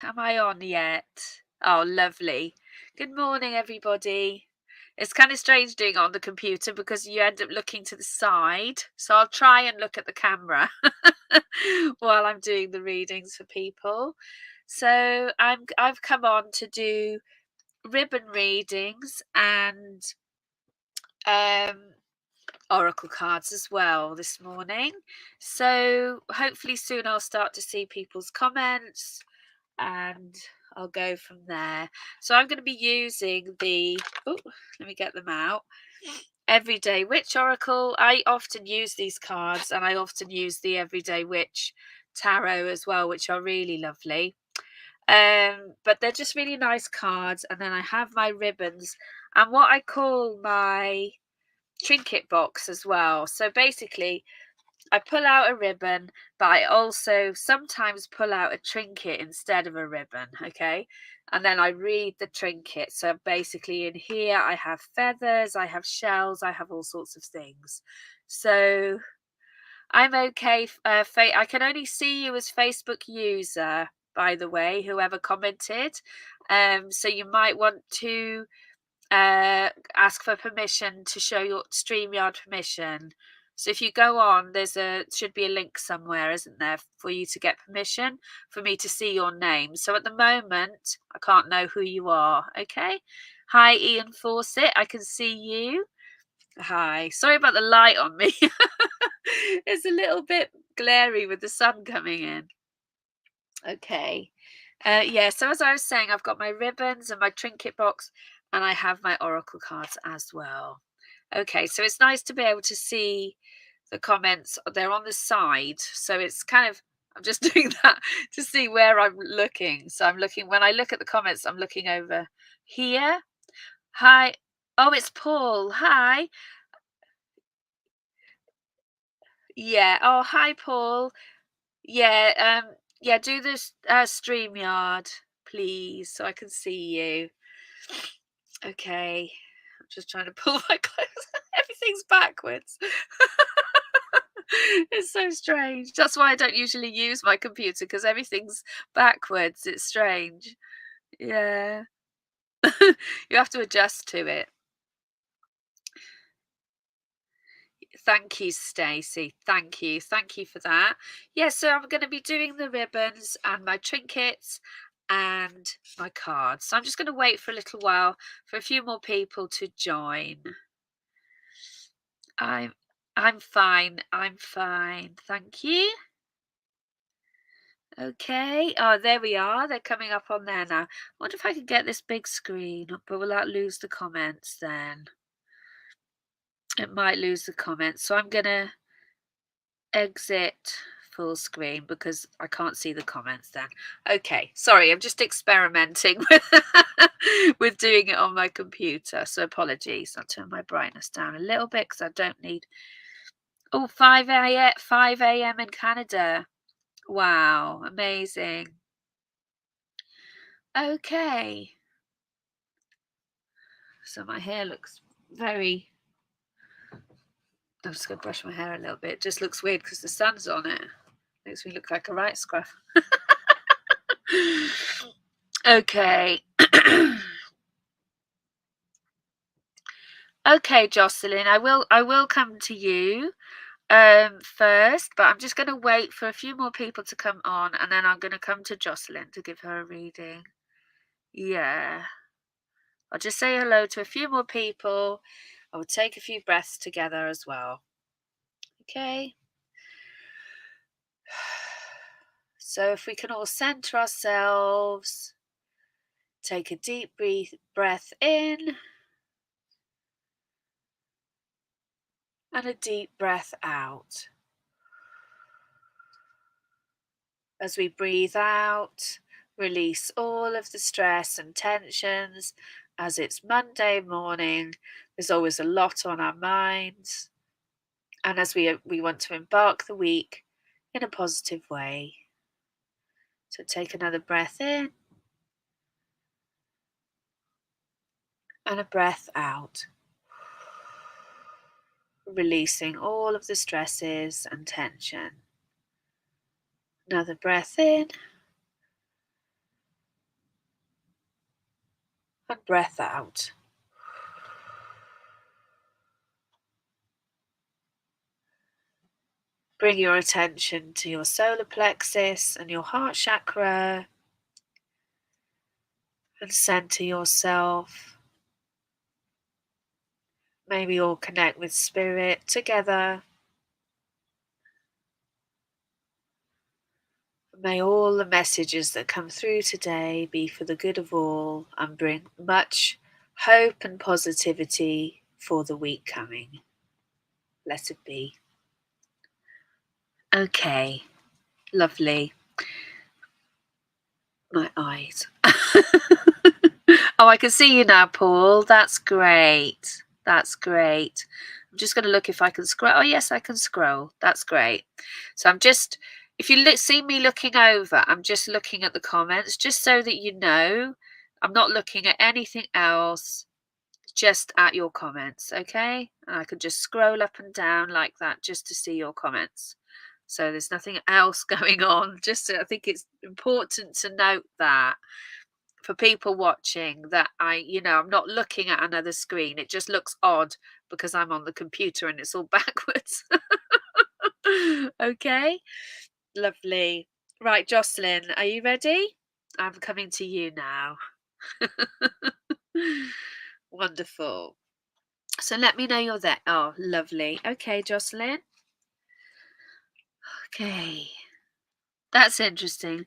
Am I on yet? Oh, lovely. Good morning, everybody. It's kind of strange doing it on the computer because you end up looking to the side. So I'll try and look at the camera while I'm doing the readings for people. So I've come on to do ribbon readings and um oracle cards as well this morning. So hopefully soon I'll start to see people's comments and I'll go from there. So I'm going to be using let me get them out. Everyday Witch Oracle. I often use these cards and I often use the Everyday Witch Tarot as well, which are really lovely. But they're just really nice cards. And then I have my ribbons and what I call my trinket box as well. So basically, I pull out a ribbon, but I also sometimes pull out a trinket instead of a ribbon, okay? And then I read the trinket. So basically, in here, I have feathers, I have shells, I have all sorts of things. So I'm okay. I can only see you as Facebook user, by the way, whoever commented. So you might want to ask for permission to show your StreamYard permission. So if you go on, should be a link somewhere, isn't there, for you to get permission for me to see your name. So at the moment, I can't know who you are. Okay. Hi, Ian Fawcett. I can see you. Hi. Sorry about the light on me. It's a little bit glary with the sun coming in. Okay. Yeah, so as I was saying, I've got my ribbons and my trinket box, and I have my oracle cards as well. Okay, so it's nice to be able to see the comments. They're on the side, so it's kind of, I'm just doing that to see where I'm looking. So I'm looking, when I look at the comments, I'm looking over here. Hi. Oh, it's Paul. Hi. Yeah. Oh, hi, Paul. Yeah. Yeah, do this StreamYard, please, so I can see you. Okay. I'm just trying to pull my clothes. Everything's backwards. It's so strange. That's why I don't usually use my computer because everything's backwards. It's strange. Yeah. You have to adjust to it. Thank you, Stacey. Thank you. Thank you for that. Yeah, so I'm going to be doing the ribbons and my trinkets and my cards. So I'm just going to wait for a little while for a few more people to join. I'm I'm fine. I'm fine. Thank you. Okay. Oh, there we are. They're coming up on there now. I wonder if I can get this big screen, but will that lose the comments then? It might lose the comments. So I'm going to exit full screen because I can't see the comments then. Okay. Sorry, I'm just experimenting with doing it on my computer. So apologies. I'll turn my brightness down a little bit because I don't need. Oh, 5 a.m. in Canada. Wow, amazing. Okay. So my hair looks very. I'm just going to brush my hair a little bit. It just looks weird because the sun's on it. Makes me look like a right scruff. Okay. Okay, Jocelyn, I will come to you first, but I'm just going to wait for a few more people to come on and then I'm going to come to Jocelyn to give her a reading. Yeah. I'll just say hello to a few more people. I will take a few breaths together as well. Okay. So if we can all center ourselves, take a deep breath in and a deep breath out. As we breathe out, release all of the stress and tensions. As it's Monday morning, there's always a lot on our minds. And as we want to embark the week in a positive way. So take another breath in and a breath out. Releasing all of the stresses and tension. Another breath in and breath out. Bring your attention to your solar plexus and your heart chakra and center yourself. Maybe all connect with spirit together. May all the messages that come through today be for the good of all and bring much hope and positivity for the week coming. Let it be. Okay, lovely. My eyes. Oh, I can see you now, Paul. That's great. That's great. I'm just going to look if I can scroll. Oh, yes, I can scroll. That's great. So I'm just, if you see me looking over, I'm just looking at the comments, just so that you know I'm not looking at anything else, just at your comments, okay? And I could just scroll up and down like that just to see your comments. So there's nothing else going on. I think it's important to note that for people watching that I'm not looking at another screen. It just looks odd because I'm on the computer and it's all backwards. Okay, lovely. Right, Jocelyn, are you ready? I'm coming to you now. Wonderful. So let me know you're there. Oh, lovely. Okay, Jocelyn. Okay. That's interesting.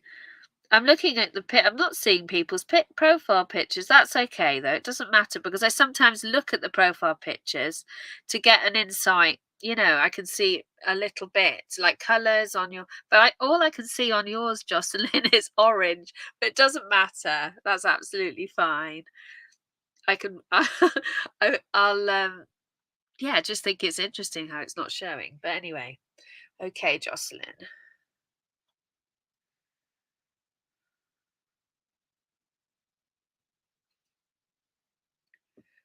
I'm looking at the I'm not seeing people's profile pictures. That's okay though. It doesn't matter because I sometimes look at the profile pictures to get an insight. I can see a little bit like colours on your, but all I can see on yours, Jocelyn, is orange. But it doesn't matter. That's absolutely fine. I can. I'll yeah, I just think it's interesting how it's not showing. But anyway, okay, Jocelyn.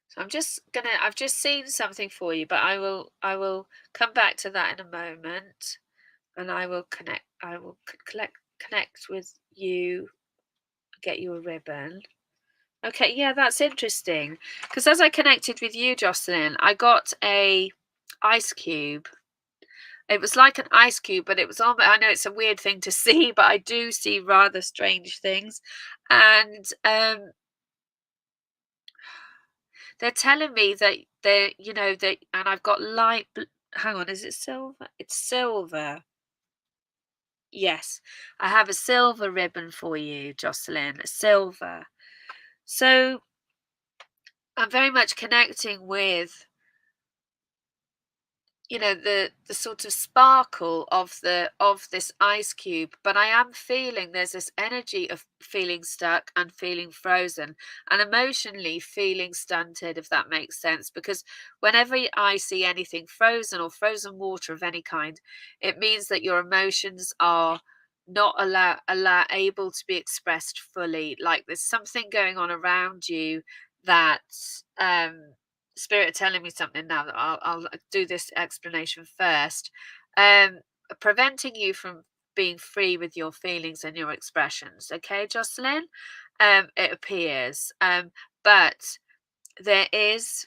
So I've just seen something for you, but I will come back to that in a moment, and I will connect with you, get you a ribbon. Okay, yeah, that's interesting. Because as I connected with you, Jocelyn, I got a ice cube. It was like an ice cube, but it was on. I know it's a weird thing to see, but I do see rather strange things. And they're telling me that that, and I've got hang on, is it silver? It's silver. Yes, I have a silver ribbon for you, Jocelyn. Silver. So I'm very much connecting with the sort of sparkle of this ice cube, but I am feeling there's this energy of feeling stuck and feeling frozen and emotionally feeling stunted, if that makes sense, because whenever I see anything frozen or frozen water of any kind, it means that your emotions are not able to be expressed fully. Like there's something going on around you that spirit telling me something now that I'll do this explanation first. um Preventing you from being free with your feelings and your expressions, okay, Jocelyn? It appears, but there is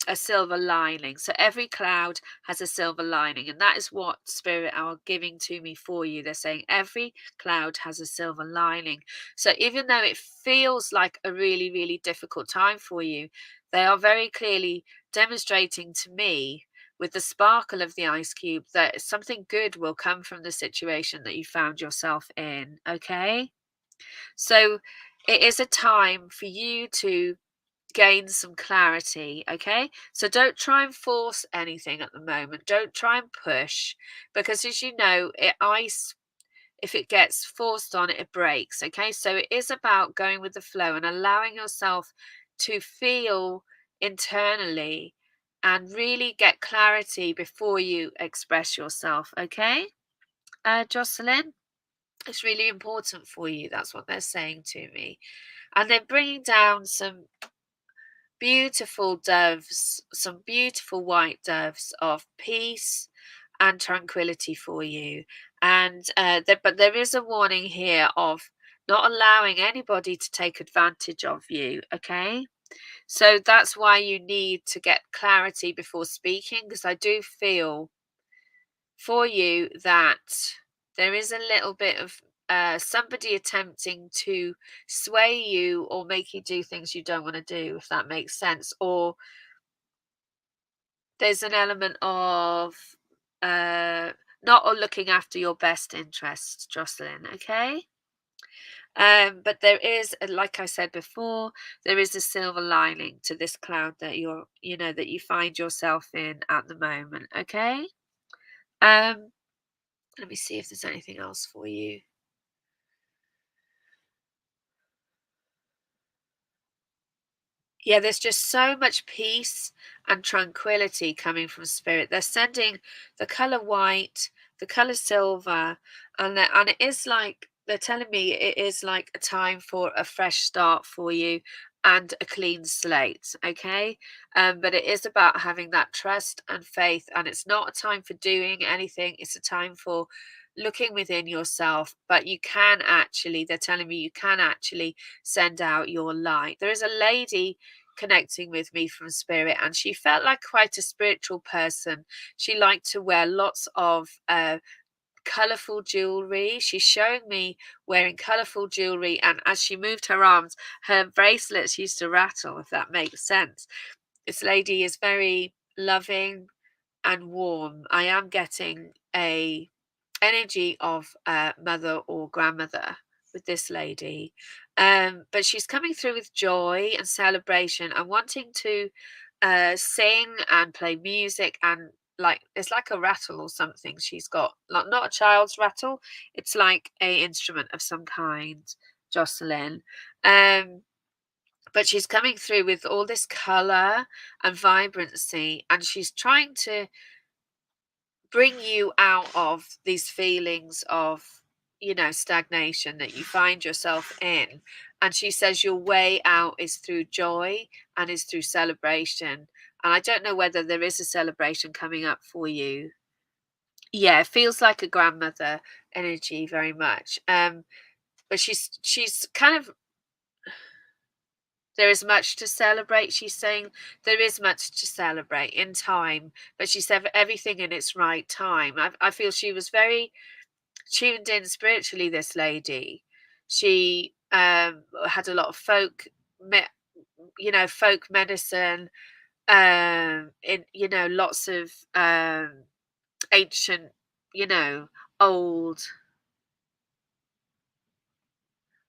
a silver lining. So every cloud has a silver lining, and that is what spirit are giving to me for you. They're saying every cloud has a silver lining. So even though it feels like a really, really difficult time for you, they are very clearly demonstrating to me with the sparkle of the ice cube that something good will come from the situation that you found yourself in. Okay, so it is a time for you to gain some clarity. Okay, so don't try and force anything at the moment. Don't try and push, because as you know, ice, if it gets forced on it, it breaks. Okay, so it is about going with the flow and allowing yourself to feel internally and really get clarity before you express yourself. Okay, Jocelyn, it's really important for you. That's what they're saying to me. And then bringing down some beautiful doves, some beautiful white doves of peace and tranquility for you. And but there is a warning here of not allowing anybody to take advantage of you, okay? So that's why you need to get clarity before speaking, because I do feel for you that there is a little bit of somebody attempting to sway you or make you do things you don't want to do, if that makes sense. Or there's an element of uh, not looking after your best interests, Jocelyn, okay? But there is, like I said before, there is a silver lining to this cloud that that you find yourself in at the moment, okay? Um, Let me see if there's anything else for you. Yeah, there's just so much peace and tranquility coming from spirit. They're sending the color white, the color silver, and it is like they're telling me it is like a time for a fresh start for you and a clean slate. Okay, but it is about having that trust and faith, and it's not a time for doing anything. It's a time for looking within yourself. But you can actually, they're telling me you can actually send out your light. There is a lady connecting with me from spirit, and she felt like quite a spiritual person. She liked to wear lots of colorful jewelry. She's showing me wearing colorful jewelry, and as she moved her arms, her bracelets used to rattle, if that makes sense. This lady is very loving and warm. I am getting a energy of mother or grandmother with this lady. But she's coming through with joy and celebration and wanting to sing and play music, and like it's like a rattle or something she's got, like not a child's rattle, it's like a instrument of some kind, Jocelyn. um but she's coming through with all this color and vibrancy, and she's trying to bring you out of these feelings of, stagnation that you find yourself in. And she says your way out is through joy and is through celebration. And I don't know whether there is a celebration coming up for you. Yeah, it feels like a grandmother energy very much. But she's kind of, there is much to celebrate. She's saying there is much to celebrate in time, but she said everything in its right time. I feel she was very tuned in spiritually, this lady. She had a lot of folk medicine, in lots of ancient, old.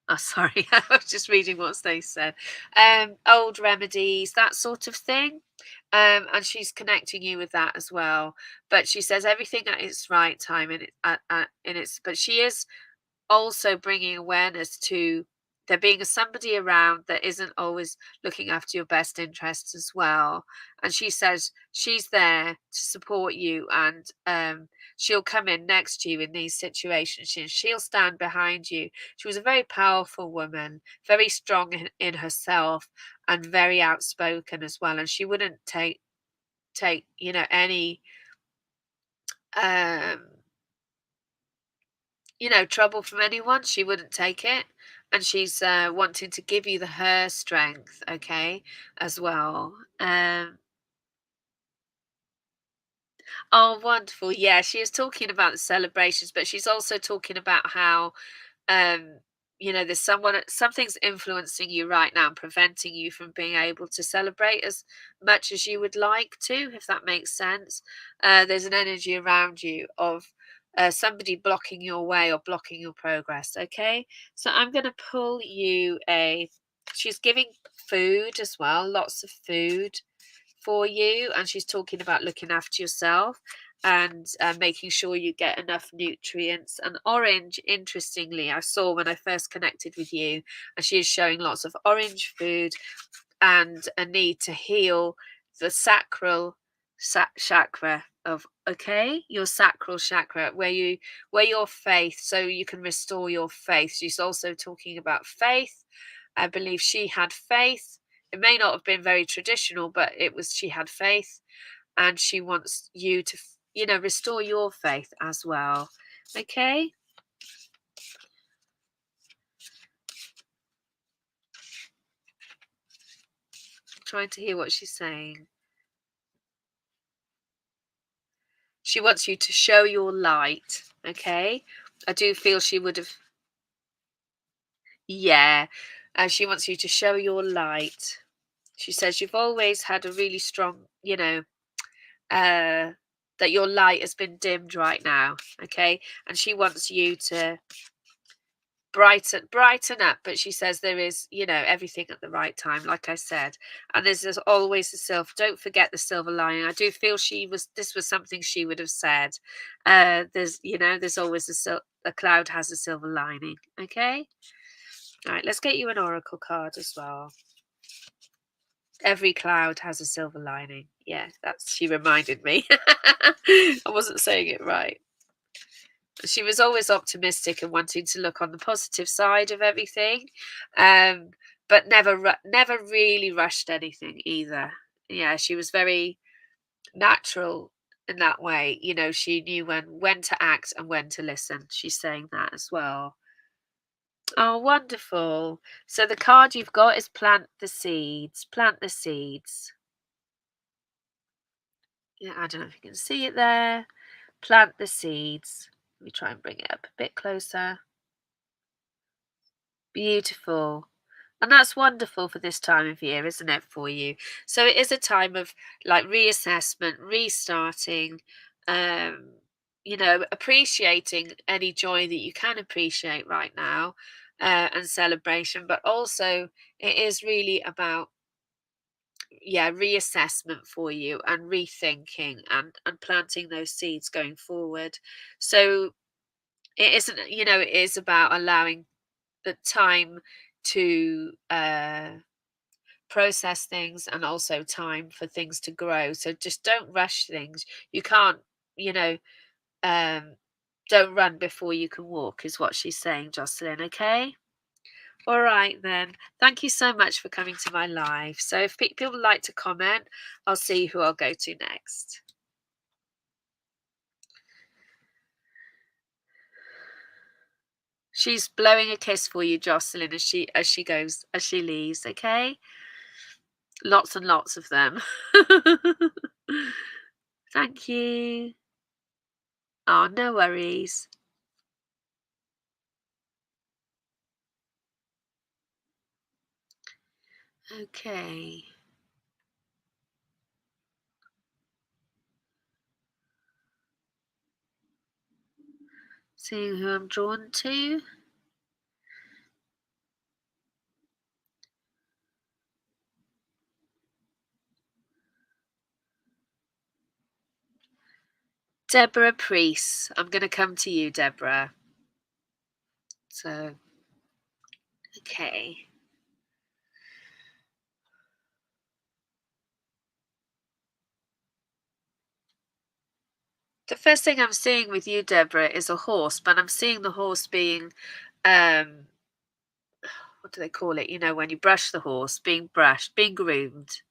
Oh, sorry, I was just reading what they said. Old remedies, that sort of thing. And she's connecting you with that as well. But she says everything at its right time, in its. But she is also bringing awareness to there being somebody around that isn't always looking after your best interests as well. And she says she's there to support you, and she'll come in next to you in these situations. She'll stand behind you. She was a very powerful woman, very strong in herself, and very outspoken as well. And she wouldn't take any um trouble from anyone. She wouldn't take it. And she's wanting to give you her strength, okay, as well. Oh, wonderful. Yeah, she is talking about the celebrations, but she's also talking about how um there's something's influencing you right now and preventing you from being able to celebrate as much as you would like to, if that makes sense. There's an energy around you of somebody blocking your way or blocking your progress, okay? So I'm going to pull you she's giving food as well, lots of food for you, and she's talking about looking after yourself and making sure you get enough nutrients. And orange, interestingly, I saw when I first connected with you, and she is showing lots of orange food and a need to heal the sacral chakra of, okay, your sacral chakra, where your faith, so you can restore your faith. She's also talking about faith. I believe she had faith. It may not have been very traditional, but she had faith, and she wants you to, restore your faith as well. Okay. trying to hear what she's saying. She wants you to show your light, okay? I do feel she would have, yeah. She wants you to show your light. She says you've always had a really strong, uh, that your light has been dimmed right now, okay? And she wants you to brighten up, but she says there is, everything at the right time, like I said. And there's always a silver, don't forget the silver lining. I do feel this was something she would have said. There's always a cloud has a silver lining, okay? All right, let's get you an oracle card as well. Every cloud has a silver lining. Yeah, she reminded me. I wasn't saying it right. She was always optimistic and wanting to look on the positive side of everything, but never really rushed anything either. Yeah, she was very natural in that way. She knew when to act and when to listen. She's saying that as well. Oh, wonderful. So the card you've got is plant the seeds. Plant the seeds. Yeah, I don't know if you can see it there. Plant the seeds. Let me try and bring it up a bit closer. Beautiful. And that's wonderful for this time of year, isn't it, for you? So it is a time of like reassessment, restarting, appreciating any joy that you can appreciate right now, and celebration. But also, it is really about, yeah, reassessment for you and rethinking and planting those seeds going forward. So it isn't, it is about allowing the time to process things and also time for things to grow. So just don't rush things. You can't, you know, um, don't run before you can walk, is what she's saying, Jocelyn. Okay. All right, then. Thank you so much for coming to my live. So if people would like to comment, I'll see who I'll go to next. She's blowing a kiss for you, Jocelyn, as she leaves. Okay. Lots and lots of them. Thank you. Oh, no worries. Okay. Seeing who I'm drawn to. Deborah Priest. I'm going to come to you, Deborah. So, okay. The first thing I'm seeing with you, Deborah, is a horse, but I'm seeing the horse being, what do they call it? When you brush the horse, being brushed, being groomed.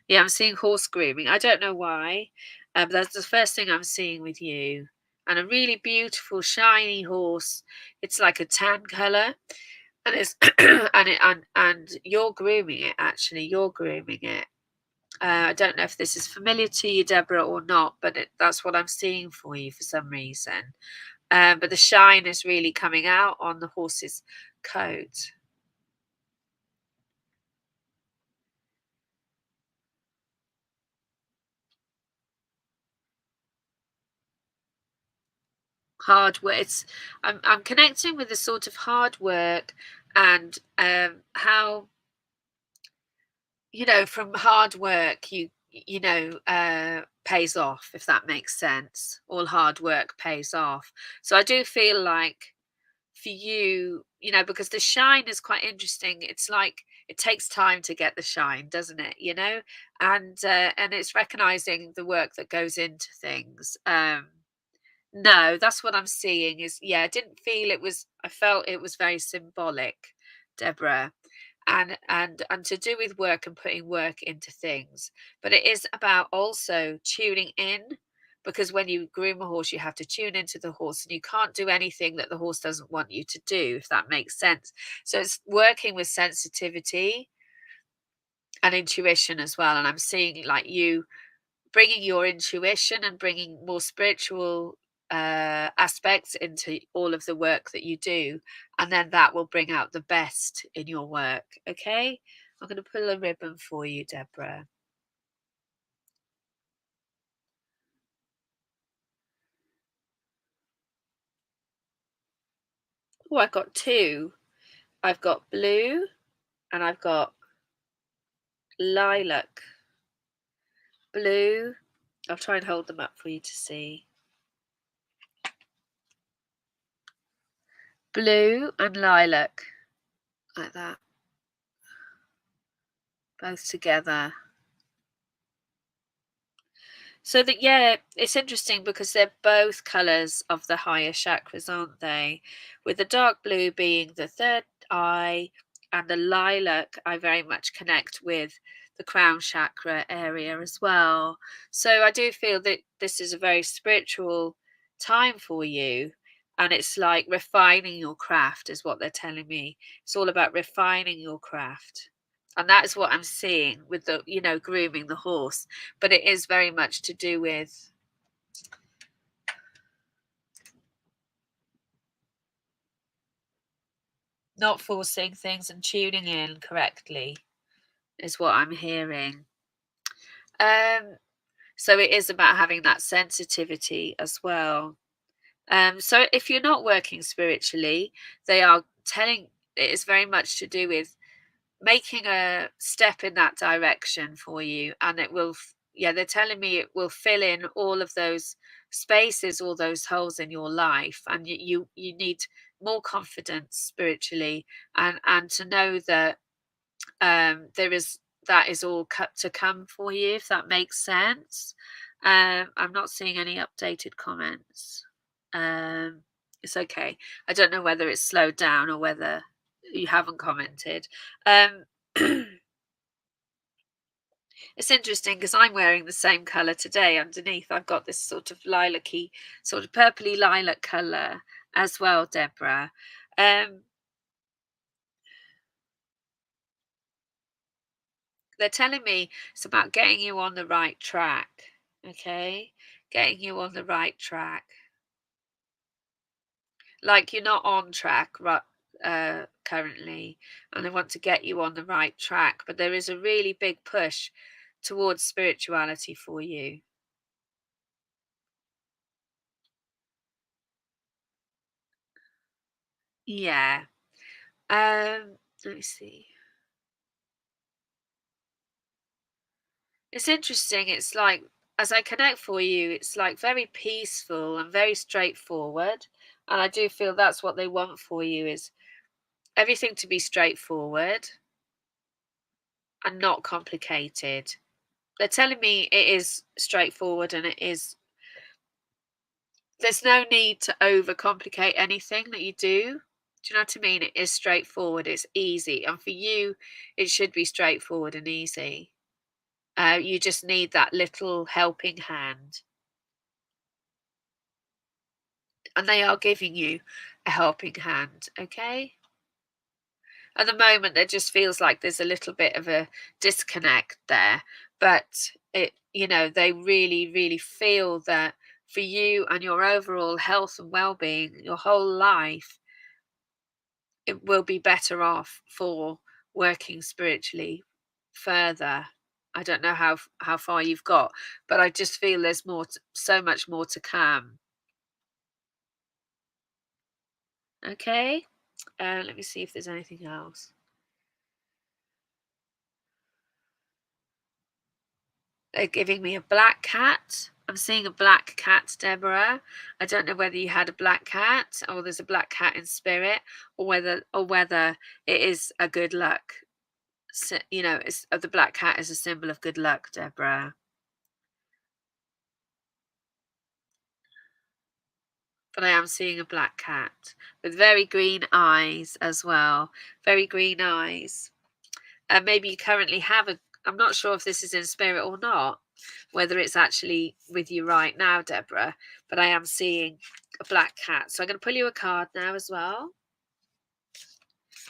Yeah, I'm seeing horse grooming. I don't know why. That's the first thing I'm seeing with you. And a really beautiful, shiny horse. It's like a tan color, and it's and you're grooming it. Actually, you're grooming it. I don't know if this is familiar to you, Deborah, or not, but that's what I'm seeing for you for some reason. But the shine is really coming out on the horse's coat. Hard work. I'm connecting with the sort of hard work and how, from hard work pays off, if that makes sense. All hard work pays off. So I do feel like for you, because the shine is quite interesting. It's like it takes time to get the shine, doesn't it? And it's recognizing the work that goes into things. No, that's what I'm seeing is, yeah, I didn't feel it was, I felt it was very symbolic, Deborah, and to do with work and putting work into things. But it is about also tuning in, because when you groom a horse, you have to tune into the horse and you can't do anything that the horse doesn't want you to do, if that makes sense. So it's working with sensitivity and intuition as well. And I'm seeing like you bringing your intuition and bringing more spiritual aspects into all of the work that you do, and then that will bring out the best in your work. Okay, I'm going to pull a ribbon for you, Deborah. Oh, I've got two. I've got blue and I've got lilac. Blue, I'll try and hold them up for you to see. Blue and lilac, like that, both together. So that, yeah, it's interesting because they're both colours of the higher chakras, aren't they? With the dark blue being the third eye, and the lilac, I very much connect with the crown chakra area as well. So I do feel that this is a very spiritual time for you. And it's like refining your craft, is what they're telling me. It's all about refining your craft. And that is what I'm seeing with the, grooming the horse. But it is very much to do with not forcing things and tuning in correctly, is what I'm hearing. So it is about having that sensitivity as well. So if you're not working spiritually, they are telling it is very much to do with making a step in that direction for you, and it will yeah, they're telling me it will fill in all of those spaces, all those holes in your life, and you need more confidence spiritually, and to know that there is that is all cut to come for you, if that makes sense. I'm not seeing any updated comments. um it's okay. I don't know whether it's slowed down or whether you haven't commented. um it's interesting because I'm wearing the same color today. Underneath I've got this sort of lilac-y, sort of purpley lilac color as well, Deborah. um they're telling me it's about getting you on the right track. Okay, getting you on the right track. Like you're not on track right currently, and I want to get you on the right track, but there is a really big push towards spirituality for you. Yeah. Let me see. It's interesting. It's like, as I connect for you, it's like very peaceful and very straightforward. And I do feel that's what they want for you, is everything to be straightforward and not complicated. They're telling me it is straightforward, and it is, there's no need to overcomplicate anything that you do. Do you know what I mean? It is straightforward, it's easy. And for you, it should be straightforward and easy. You just need that little helping hand. And they are giving you a helping hand, okay? At the moment, it just feels like there's a little bit of a disconnect there. But they really, really feel that for you and your overall health and well-being, your whole life, it will be better off for working spiritually further. I don't know how far you've got, but I just feel there's so much more to come. Okay, let me see if there's anything else. They're giving me a black cat. I'm seeing a black cat, Deborah. I don't know whether you had a black cat, or there's a black cat in spirit, or whether it is a good luck. The black cat is a symbol of good luck, Deborah. But I am seeing a black cat with very green eyes as well. Very green eyes. And maybe you currently have I'm not sure if this is in spirit or not, whether it's actually with you right now, Deborah, but I am seeing a black cat. So I'm going to pull you a card now as well.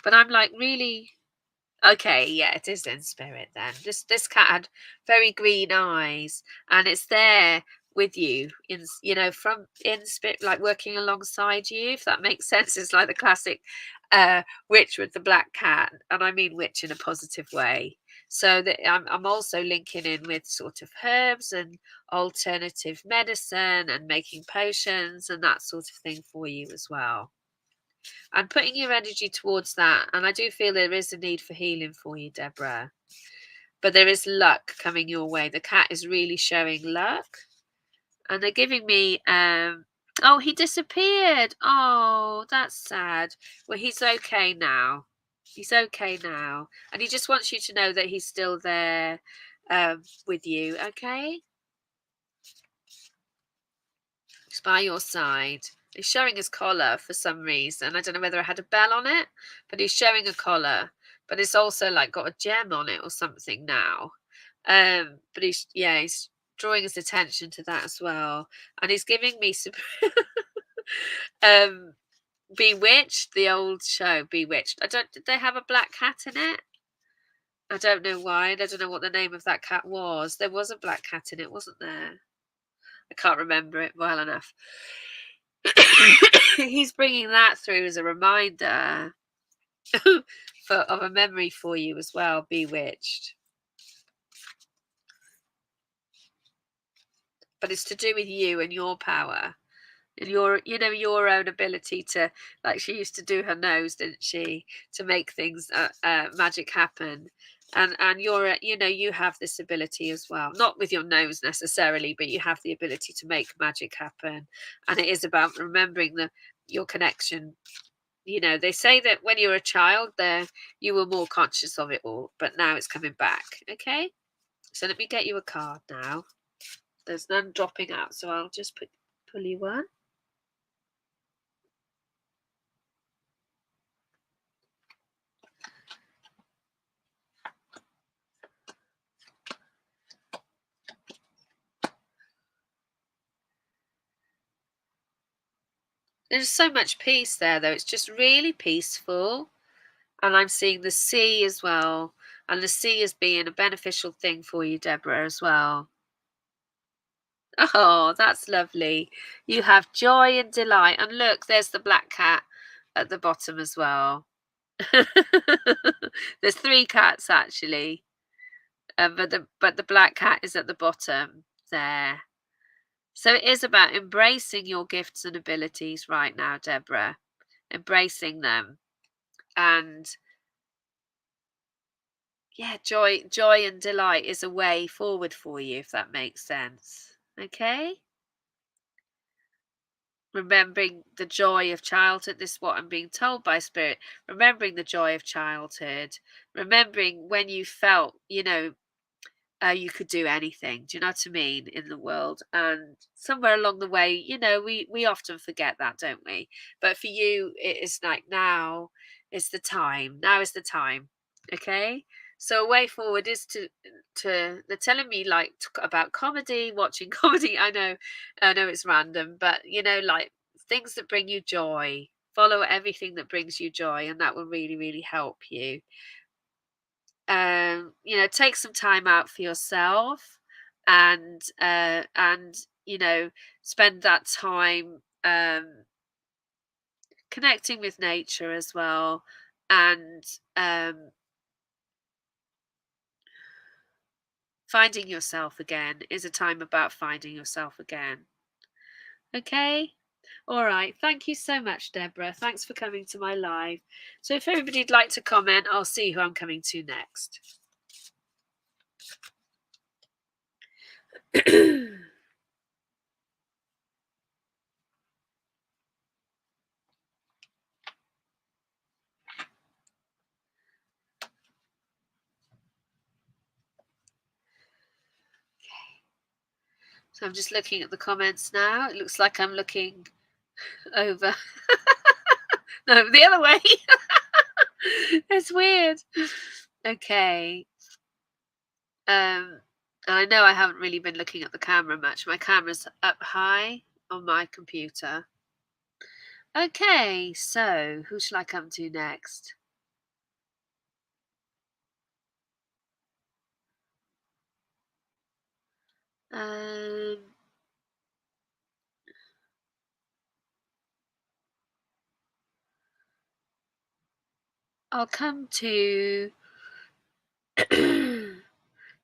But I'm like, really, Okay, yeah, it is in spirit then. This cat had very green eyes, and it's there with you from in spirit, like working alongside you, if that makes sense. It's like the classic witch with the black cat, and I mean witch in a positive way. So that I'm also linking in with sort of herbs and alternative medicine and making potions and that sort of thing for you as well. And putting your energy towards that. And I do feel there is a need for healing for you, Deborah. But there is luck coming your way. The cat is really showing luck. And they're giving me oh, he disappeared. Oh, that's sad. Well, he's okay now. He's okay now. And he just wants you to know that he's still there with you, okay? He's by your side. He's showing his collar for some reason. I don't know whether it had a bell on it, but he's showing a collar. But it's also like got a gem on it or something now. But he's drawing his attention to that as well. And he's giving me some um Bewitched, the old show Bewitched. Did they have a black cat in it? I don't know why. I don't know what the name of that cat was. There was a black cat in it, wasn't there? I can't remember it well enough. He's bringing that through as a reminder of a memory for you as well, Bewitched. But it's to do with you and your power and your own ability to, like she used to do her nose, didn't she, to make things magic happen. And you have this ability as well, not with your nose necessarily, but you have the ability to make magic happen. And it is about remembering your connection. They say that when you're a child there, you were more conscious of it all, but now it's coming back. Okay, so let me get you a card now. There's none dropping out, so I'll just pull you one. There's so much peace there, though. It's just really peaceful. And I'm seeing the sea as well. And the sea as being a beneficial thing for you, Deborah, as well. Oh, that's lovely. You have joy and delight. And look, there's the black cat at the bottom as well. There's 3 cats actually. But the black cat is at the bottom there. So it is about embracing your gifts and abilities right now, Deborah. Embracing them. And yeah, joy and delight is a way forward for you, if that makes sense. Okay? Remembering the joy of childhood. This is what I'm being told by Spirit. Remembering the joy of childhood. Remembering when you felt, you could do anything. Do you know what I mean? In the world. And somewhere along the way, we often forget that, don't we? But for you, it is like now is the time. Now is the time. Okay? So a way forward is to they're telling me like about comedy, watching comedy. I know it's random, but like things that bring you joy. Follow everything that brings you joy, and that will really, really help you. Take some time out for yourself, and spend that time connecting with nature as well, and finding yourself again is a time about finding yourself again. Okay. All right. Thank you so much, Deborah. Thanks for coming to my live. So if everybody'd like to comment, I'll see who I'm coming to next. So I'm just looking at the comments now. It looks like I'm looking over. No, the other way. It's weird. Okay. And I know I haven't really been looking at the camera much. My camera's up high on my computer. Okay, so who shall I come to next? Um, I'll come to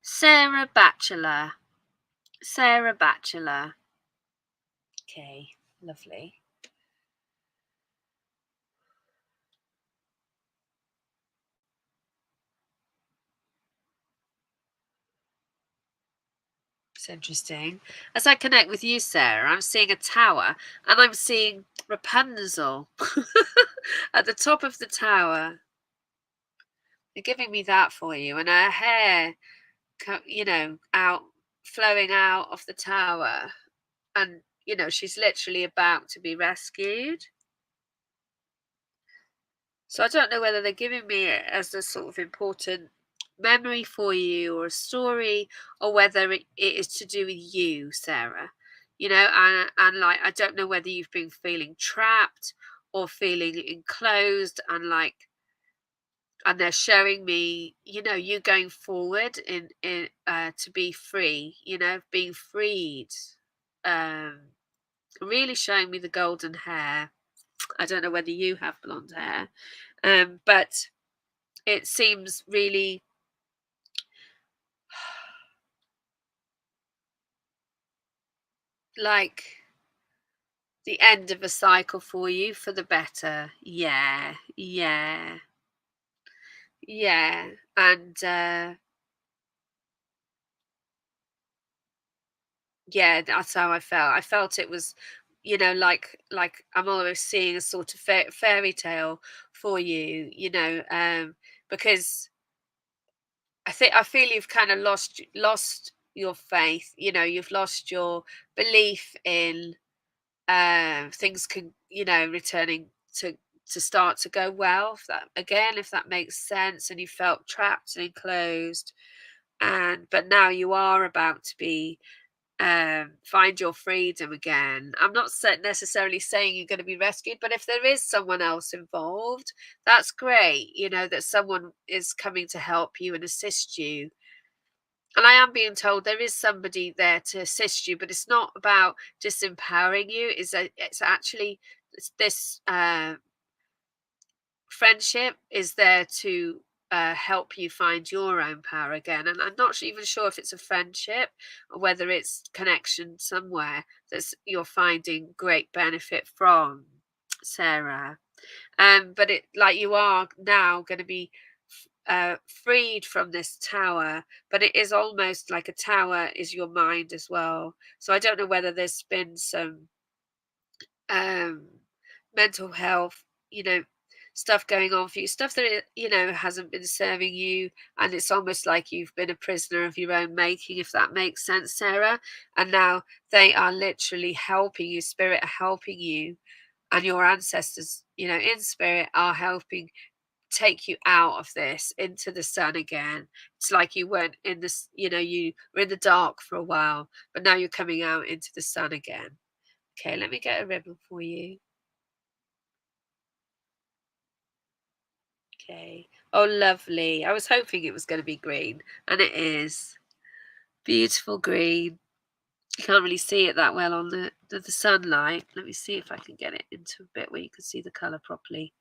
Sarah Bachelor. Sarah Bachelor. Okay, lovely. It's interesting. As I connect with you, Sarah, I'm seeing a tower and I'm seeing Rapunzel at the top of the tower. They're giving me that for you, and her hair, out flowing out of the tower, and she's literally about to be rescued. So I don't know whether they're giving me it as a sort of important memory for you or a story, or whether it is to do with you, Sarah. And like, I don't know whether you've been feeling trapped or feeling enclosed, and they're showing me, you going forward in to be free, being freed. Um, really showing me the golden hair. I don't know whether you have blonde hair, but it seems really like the end of a cycle for you, for the better. Yeah, yeah, yeah. And yeah, that's how I felt. I felt it was, like I'm almost seeing a sort of fairy tale for you, because I feel you've kind of lost your faith. You've lost your belief in things can, returning to start to go well. If that makes sense, and you felt trapped and enclosed, but now you are about to be find your freedom again. I'm not necessarily saying you're going to be rescued, but if there is someone else involved, that's great. That someone is coming to help you and assist you. And I am being told there is somebody there to assist you, but it's not about just empowering you. It's actually this friendship is there to help you find your own power again. And I'm not even sure if it's a friendship or whether it's connection somewhere that you're finding great benefit from, Sarah. But it, like, you are now going to be freed from this tower, but it is almost like a tower is your mind as well. So I don't know whether there's been some um, mental health, stuff going on for you, stuff that hasn't been serving you, and it's almost like you've been a prisoner of your own making, if that makes sense, Sarah. And now they are literally helping you, spirit are helping you, and your ancestors, in spirit, are helping take you out of this into the sun again. It's like you weren't in this, you were in the dark for a while, but now you're coming out into the sun again. Okay, let me get a ribbon for you. Okay. Oh, lovely. I was hoping it was going to be green, and it is. Beautiful green. You can't really see it that well on the sunlight. Let me see if I can get it into a bit where you can see the colour properly.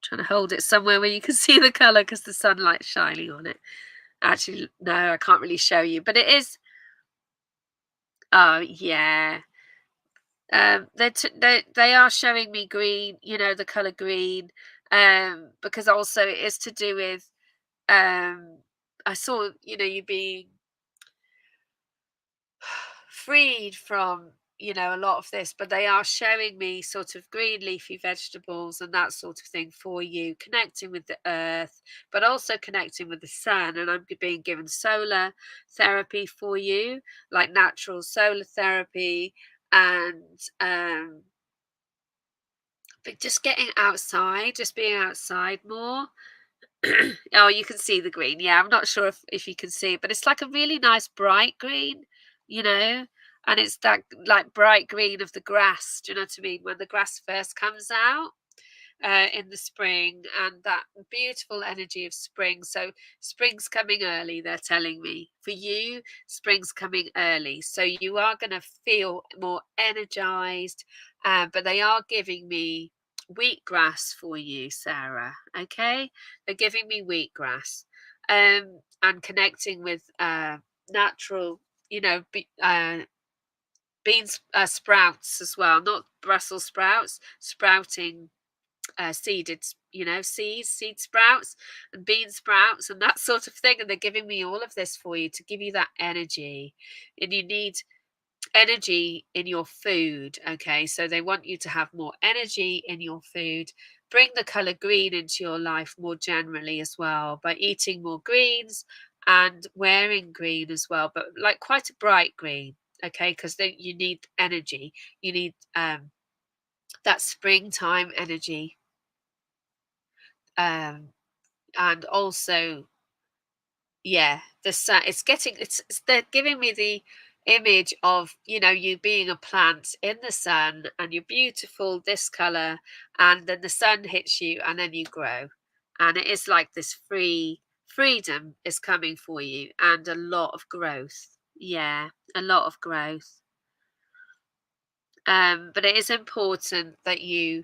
Trying to hold it somewhere where you can see the colour because the sunlight's shining on it. Actually, no, I can't really show you, but it is. Oh, yeah. They are showing me green, the colour green, because also it is to do with, um, I saw, you being freed from, a lot of this, but they are showing me sort of green leafy vegetables and that sort of thing for you, connecting with the earth, but also connecting with the sun. And I'm being given solar therapy for you, like natural solar therapy, and but just getting outside, just being outside more. Oh, you can see the green. Yeah, I'm not sure if you can see it, but it's like a really nice bright green, you know, and it's that like bright green of the grass. Do you know what I mean? When the grass first comes out, in the spring, and that beautiful energy of spring. So spring's coming early, they're telling me. For you, spring's coming early. So you are going to feel more energized. But they are giving me wheatgrass for you, Sarah. Okay? They're giving me wheatgrass. And connecting with natural, beans, sprouts as well, not Brussels sprouts, sprouting seeded, seed sprouts and bean sprouts and that sort of thing. And they're giving me all of this for you to give you that energy. And you need energy in your food. Okay, so they want you to have more energy in your food. Bring the color green into your life more generally as well by eating more greens and wearing green as well, but like quite a bright green. Okay, because then you need energy. You need that springtime energy. um and also, yeah, the sun, they're giving me the image of, you being a plant in the sun, and you're beautiful, this color, and then the sun hits you and then you grow. And it is like this freedom is coming for you, and a lot of growth. Yeah, a lot of growth. But it is important that you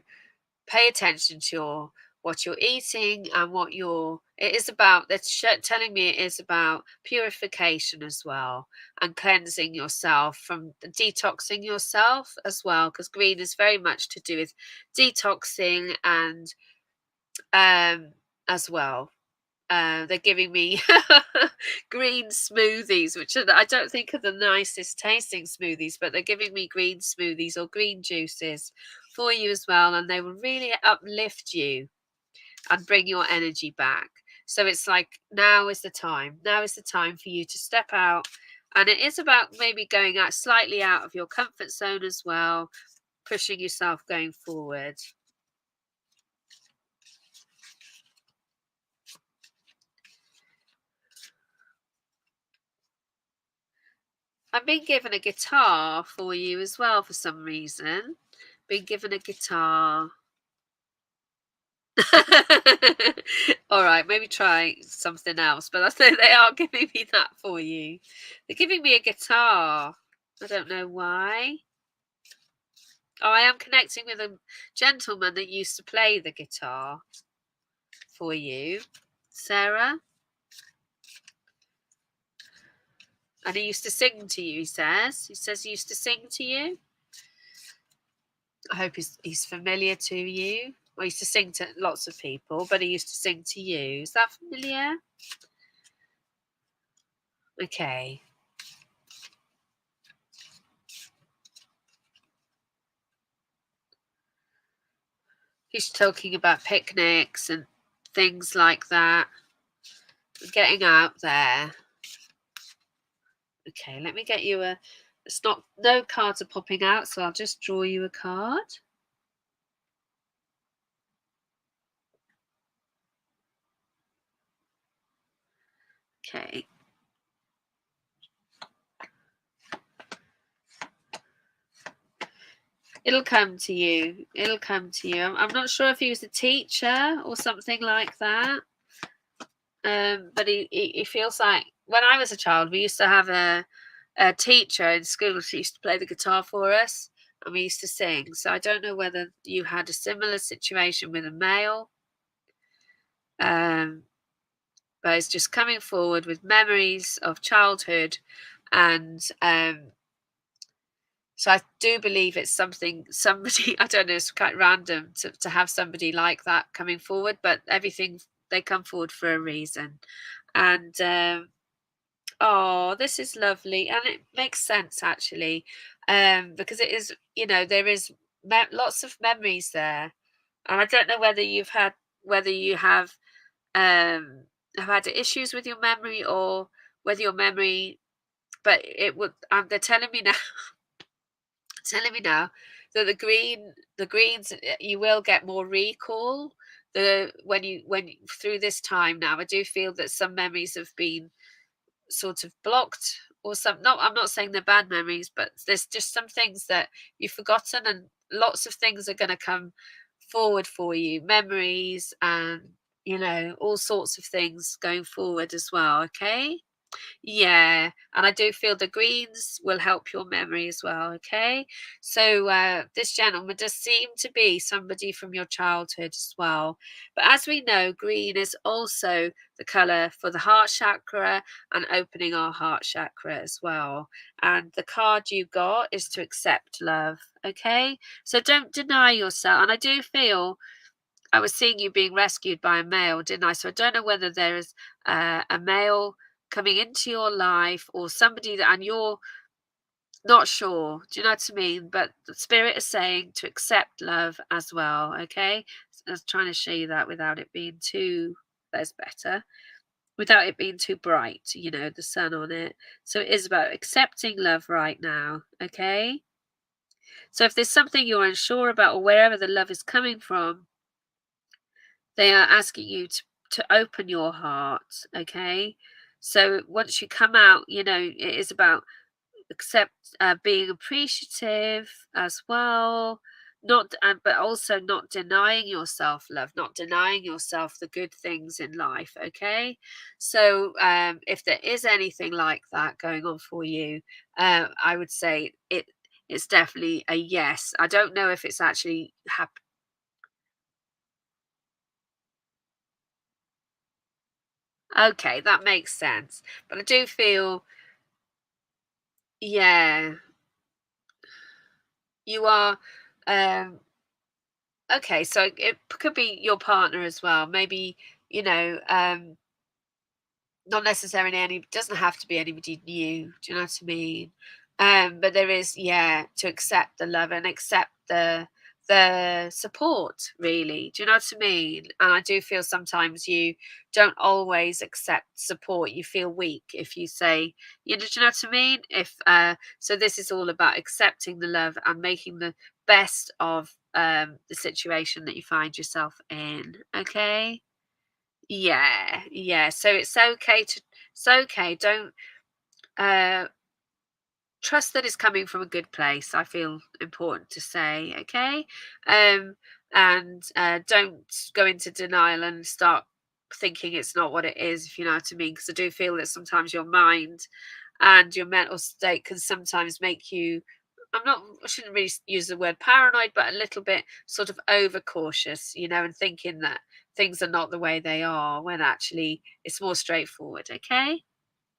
pay attention to what you're eating and what you're it is about. That's telling me it is about purification as well, and cleansing yourself, from detoxing yourself as well, because green is very much to do with detoxing. And as well, they're giving me green smoothies, which I don't think are the nicest tasting smoothies, but they're giving me green smoothies or green juices for you as well, and they will really uplift you and bring your energy back. So it's like, now is the time. Now is the time for you to step out. And it is about maybe going out slightly out of your comfort zone as well, pushing yourself going forward. I've been given a guitar for you as well for some reason. Been given a guitar. All right, maybe try something else, but they are giving me that for you. They're giving me a guitar. I don't know why. Oh, I am connecting with a gentleman that used to play the guitar for you, Sarah. And he used to sing to you, he says. He says he used to sing to you. I hope he's familiar to you. Well, he used to sing to lots of people, but he used to sing to you. Is that familiar? Okay. He's talking about picnics and things like that. Getting out there. Okay, let me get you no cards are popping out, so I'll just draw you a card. Okay. It'll come to you. It'll come to you. I'm not sure if he was a teacher or something like that. But he feels like, when I was a child, we used to have a teacher in school who used to play the guitar for us, and we used to sing. So I don't know whether you had a similar situation with a male. But it's just coming forward with memories of childhood. And so I do believe it's somebody, I don't know, it's quite random to have somebody like that coming forward, but everything, they come forward for a reason. And oh, this is lovely. And it makes sense, actually, because it is, there is lots of memories there. And I don't know whether you have had issues with your memory, or whether your memory, but it would, they're telling me now, that the greens, you will get more recall. When through this time now, I do feel that some memories have been sort of blocked, or some, not, I'm not saying they're bad memories, but there's just some things that you've forgotten, and lots of things are going to come forward for you, memories and, all sorts of things going forward as well, okay? Yeah, and I do feel the greens will help your memory as well, okay? So this gentleman does seem to be somebody from your childhood as well. But as we know, green is also the color for the heart chakra and opening our heart chakra as well. And the card you got is to accept love, okay? So don't deny yourself. And I do feel I was seeing you being rescued by a male, didn't I? So I don't know whether there is a male coming into your life or somebody that, and you're not sure. Do you know what I mean? But the spirit is saying to accept love as well. Okay. So I was trying to show you that without it being too, that's better, without it being too bright, the sun on it. So it is about accepting love right now. Okay. So if there's something you're unsure about or wherever the love is coming from, they are asking you to open your heart, okay? So once you come out, it is about accept being appreciative as well, not but also not denying yourself love, not denying yourself the good things in life, okay? So if there is anything like that going on for you, I would say it's definitely a yes. I don't know if it's actually happening. Okay, that makes sense. But I do feel, yeah, you are. Okay, so it could be your partner as well. Maybe, you know, um, not necessarily doesn't have to be anybody new. Do you know what I mean? But there is, yeah, to accept the love and accept the support, really. Do you know what I mean? And I do feel sometimes you don't always accept support. You feel weak if you say, do you know what I mean? If so this is all about accepting the love and making the best of the situation that you find yourself in. Okay. Yeah, yeah. So it's okay. Don't uh trust that it's coming from a good place. I feel important to say, okay? Um and don't go into denial and start thinking it's not what it is, if you know what I mean, because I do feel that sometimes your mind and your mental state can sometimes make you, I shouldn't really use the word paranoid, but a little bit sort of overcautious, and thinking that things are not the way they are when actually it's more straightforward. Okay.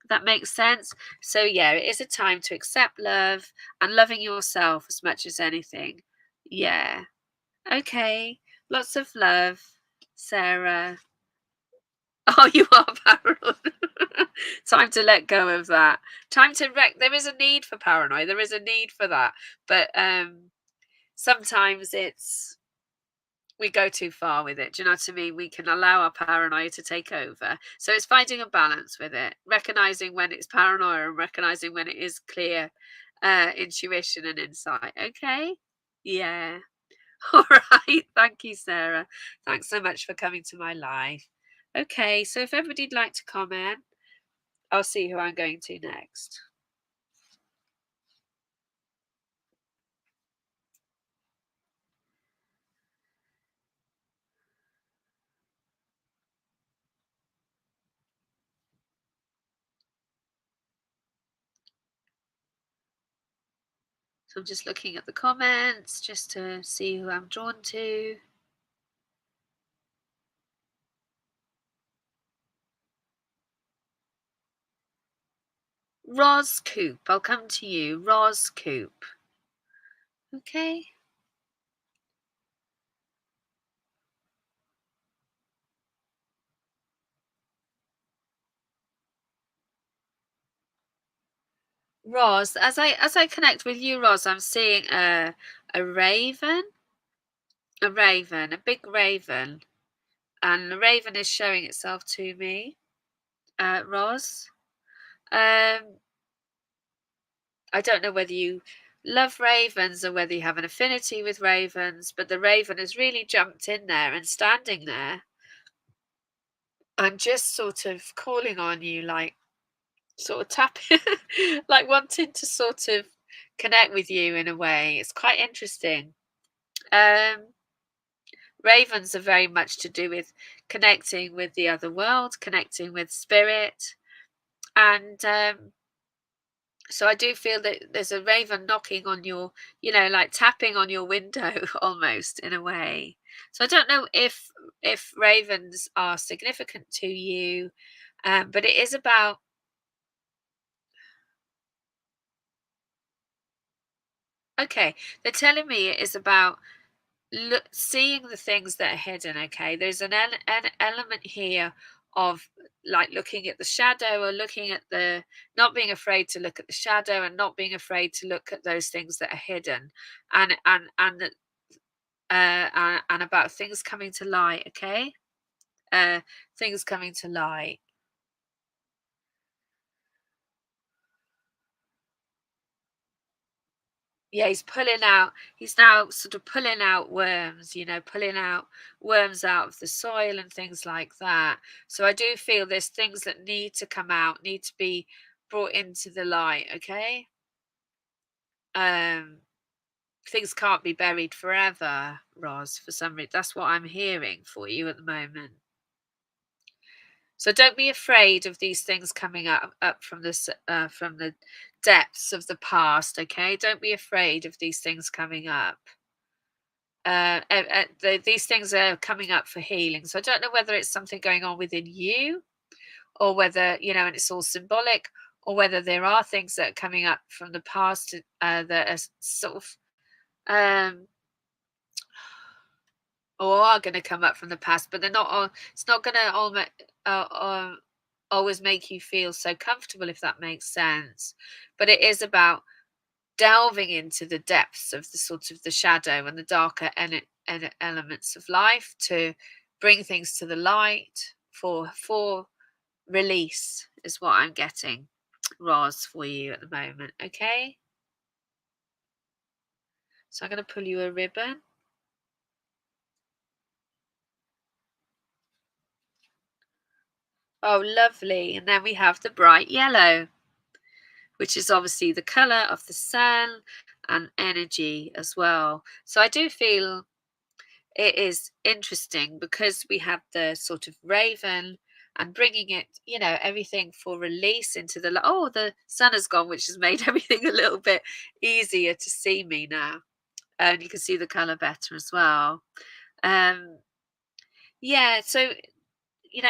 That makes sense. So, yeah, it is a time to accept love and loving yourself as much as anything. Yeah. Okay. Lots of love, Sarah. Oh, you are paranoid. Time to let go of that. Time to there is a need for paranoid. There is a need for that. But sometimes we go too far with it. Do you know what I mean? We can allow our paranoia to take over. So it's finding a balance with it, recognizing when it's paranoia and recognizing when it is clear intuition and insight. Okay. Yeah. All right. Thank you, Sarah. Thanks so much for coming to my live. Okay. So if everybody'd like to comment, I'll see who I'm going to next. So I'm just looking at the comments just to see who I'm drawn to. Roz Coop. I'll come to you. Roz Coop. Okay. Roz, as I connect with you, Roz, I'm seeing a raven, a big raven, and the raven is showing itself to me, Roz. Um, I don't know whether you love ravens or whether you have an affinity with ravens, but the raven has really jumped in there and standing there and just sort of calling on you, like sort of tapping, like wanting to sort of connect with you in a way. It's quite interesting. Um, ravens are very much to do with connecting with the other world, connecting with spirit, and so I do feel that there's a raven knocking on your, like tapping on your window almost in a way. So I don't know if ravens are significant to you, but it is about, okay, they're telling me it is about seeing the things that are hidden. Okay, there's an element here of like looking at the shadow, or looking at the, not being afraid to look at the shadow, and not being afraid to look at those things that are hidden, and and about things coming to light. Okay, uh things coming to light. Yeah, he's now sort of pulling out worms, pulling out worms out of the soil and things like that. So I do feel there's things that need to come out, need to be brought into the light. Okay, um things can't be buried forever, Roz, for some reason. That's what I'm hearing for you at the moment. So don't be afraid of these things coming up from from the depths of the past. Okay, don't be afraid of these things coming up. These things are coming up for healing. So I don't know whether it's something going on within you, or whether, and it's all symbolic, or whether there are things that are coming up from the past, that are sort of, um, or are going to come up from the past, but they're not all. It's not going to always make you feel so comfortable, if that makes sense. But it is about delving into the depths of the sort of the shadow and the darker elements of life, to bring things to the light for release, is what I'm getting, Roz, for you at the moment. Okay, so I'm going to pull you a ribbon. Oh, lovely. And then we have the bright yellow, which is obviously the color of the sun and energy as well. So I do feel it is interesting, because we have the sort of raven and bringing it, everything for release into the oh, the sun has gone, which has made everything a little bit easier to see me now, and you can see the color better as well. um yeah, so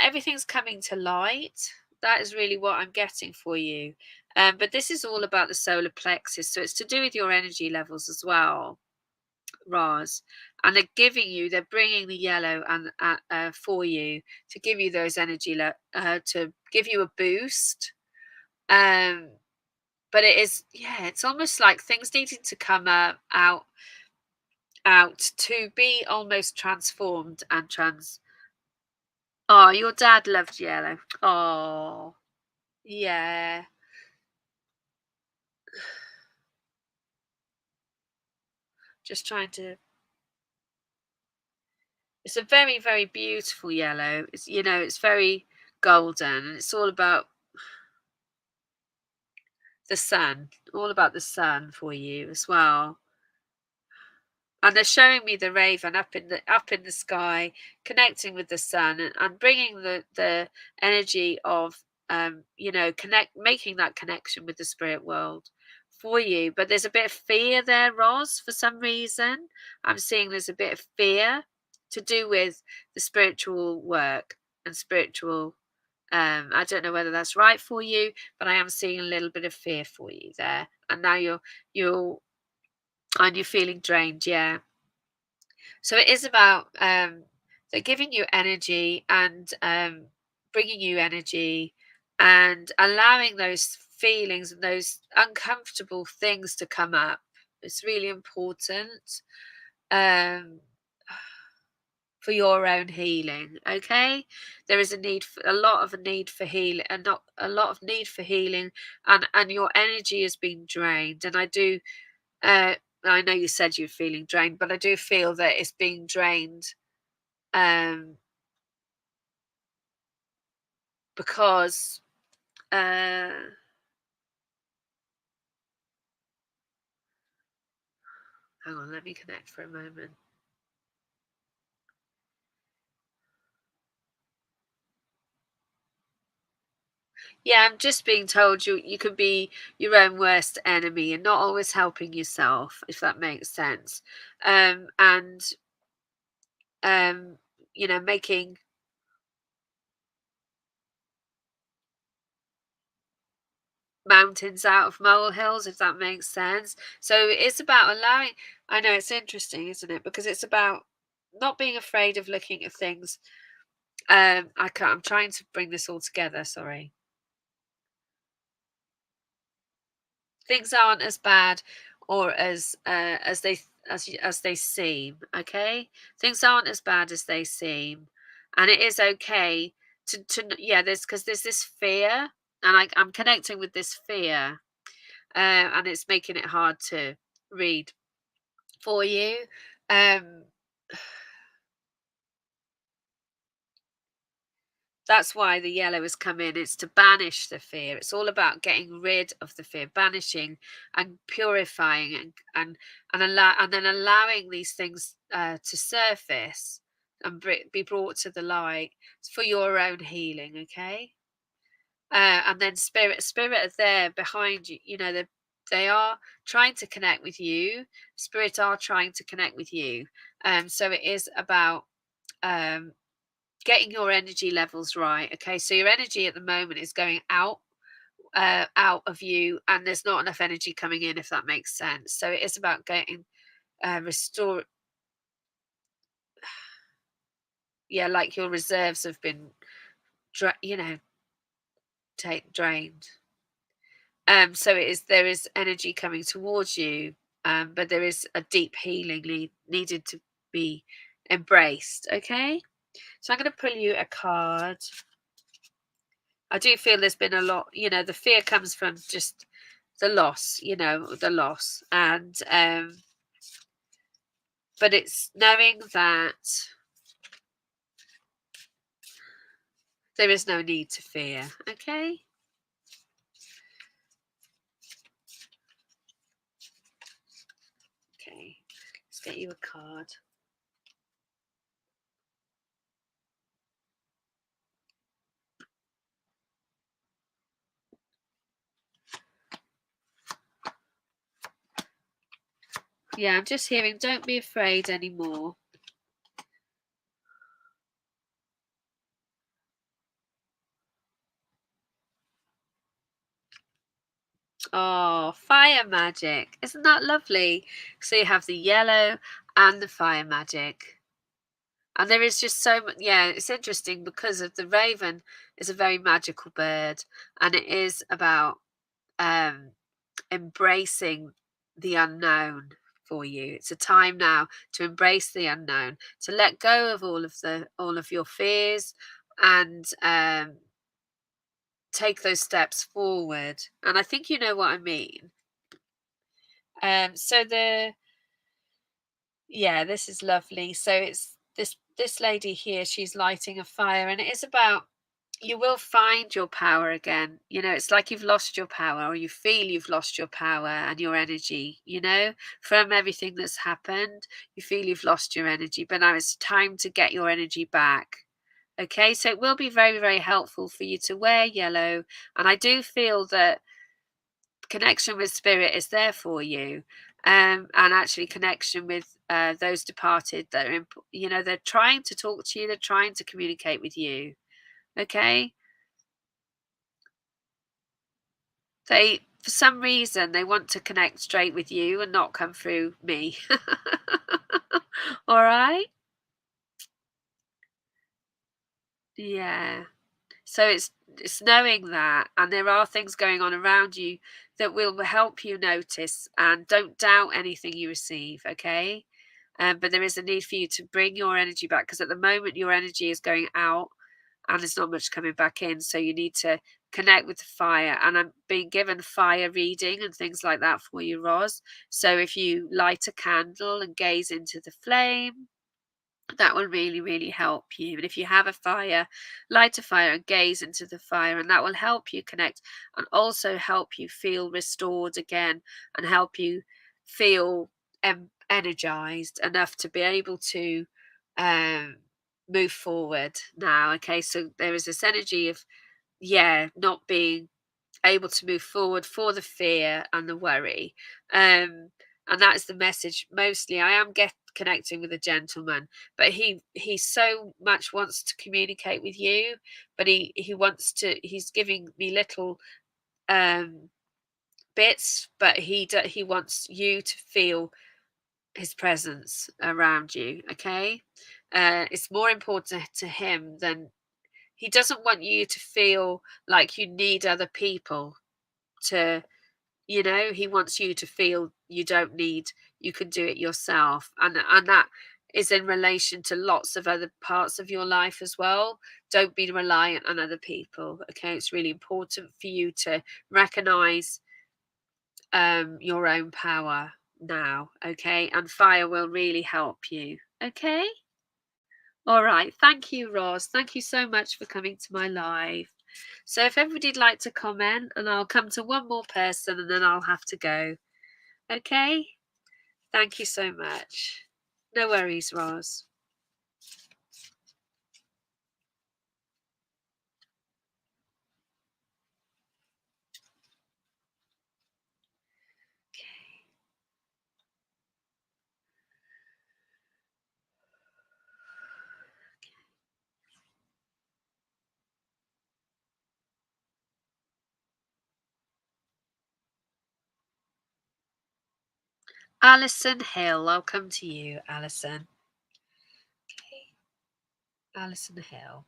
everything's coming to light. That is really what I'm getting for you. But this is all about the solar plexus, so it's to do with your energy levels as well, Roz. And they're bringing the yellow and for you, to give you those to give you a boost. Um, but it is, yeah, it's almost like things needing to come out to be almost transformed and trans. Oh, your dad loved yellow. Oh, yeah. Just trying to. It's a very, very beautiful yellow. It's very golden, and it's all about the sun, all about the sun for you as well. And they're showing me the raven up in the sky, connecting with the sun, and bringing the energy of, making that connection with the spirit world for you. But there's a bit of fear there, Roz, for some reason. I'm seeing there's a bit of fear to do with the spiritual work and spiritual. I don't know whether that's right for you, but I am seeing a little bit of fear for you there. And now you're you're feeling drained, yeah. So it is about, they're giving you energy, and bringing you energy, and allowing those feelings and those uncomfortable things to come up. It's really important, um, for your own healing. Okay, there is a lot of a need for healing, and not a lot of need for healing, and your energy is being drained. And uh, I know you said you're feeling drained, but I do feel that it's being drained, um, because, uh, hang on, let me connect for a moment. Yeah, I'm just being told you can be your own worst enemy and not always helping yourself, if that makes sense. And um, making mountains out of molehills, if that makes sense. So it's about allowing. I know it's interesting, isn't it? Because it's about not being afraid of looking at things. I can't, I'm trying to bring this all together. Sorry. Things aren't as bad or as they seem. Okay, things aren't as bad as they seem, and it is okay yeah. There's this fear, and I'm connecting with this fear, and it's making it hard to read for you. Um, That's why the yellow has come in. It's to banish the fear. It's all about getting rid of the fear, banishing and purifying and then allowing these things to surface and be brought to the light for your own healing. Okay, and then spirit are there behind you. They are trying to connect with you. Spirit are trying to connect with you. So it is about um getting your energy levels right. Okay, so your energy at the moment is going out of you, and there's not enough energy coming in, if that makes sense. So it is about getting restore. Yeah, like your reserves have been drained. So there is energy coming towards you, but there is a deep healing needed to be embraced. Okay, so I'm going to pull you a card. I do feel there's been a lot, the fear comes from just the loss. And but it's knowing that there is no need to fear. Okay. Okay. Let's get you a card. Yeah, I'm just hearing don't be afraid anymore. Oh, fire magic. Isn't that lovely? So you have the yellow and the fire magic. And there is just so much. Yeah, it's interesting because of the raven is a very magical bird, and it is about um, embracing the unknown for you. It's a time now to embrace the unknown, to let go of all of your fears, and take those steps forward. And I think you know what I mean. So the Yeah, this is lovely. So it's this lady here, she's lighting a fire, and it is about you will find your power again. It's like you've lost your power, or you feel you've lost your power and your energy, from everything that's happened. You feel you've lost your energy, but now it's time to get your energy back. Okay, so it will be very, very helpful for you to wear yellow. And I do feel that connection with spirit is there for you, and actually connection with those departed that are they're trying to talk to you, they're trying to communicate with you. Okay, they for some reason they want to connect straight with you and not come through me. All right. Yeah. So it's knowing that, and there are things going on around you that will help you notice, and don't doubt anything you receive. Okay. But there is a need for you to bring your energy back, because at the moment your energy is going out and there's not much coming back in. So you need to connect with the fire. And I'm being given fire reading and things like that for you, Roz. So if you light a candle and gaze into the flame, that will really, really help you. And if you have a fire, light a fire and gaze into the fire, and that will help you connect and also help you feel restored again, and help you feel energized enough to be able to um, move forward now. Okay, so there is this energy of yeah, not being able to move forward for the fear and the worry. Um, and that is the message. Mostly, I am get connecting with a gentleman, but he so much wants to communicate with you, but he wants to. He's giving me little um bits, but he wants you to feel his presence around you. Okay, it's more important to him than he doesn't want you to feel like you need other people to, he wants you to feel you don't need, you can do it yourself. And that is in relation to lots of other parts of your life as well. Don't be reliant on other people. Okay, it's really important for you to recognize your own power now. Okay, and fire will really help you. Okay. All right. Thank you, Ross. Thank you so much for coming to my live. So, if everybody'd like to comment, and I'll come to one more person and then I'll have to go. Okay. Thank you so much. No worries, Ross. Alison Hill. I'll come to you, Alison. Okay. Alison Hill.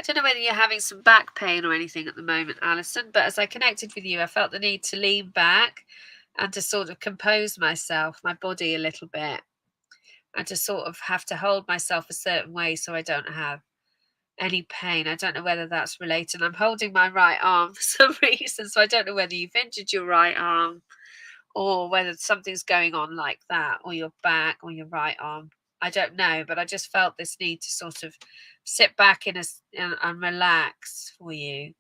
I don't know whether you're having some back pain or anything at the moment, Alison, but as I connected with you, I felt the need to lean back and to sort of compose myself, my body a little bit, and to sort of have to hold myself a certain way so I don't have any pain. I don't know whether that's related. I'm holding my right arm for some reason, so I don't know whether you've injured your right arm or whether something's going on like that, or your back or your right arm. I don't know, but I just felt this need to sort of sit back and relax for you.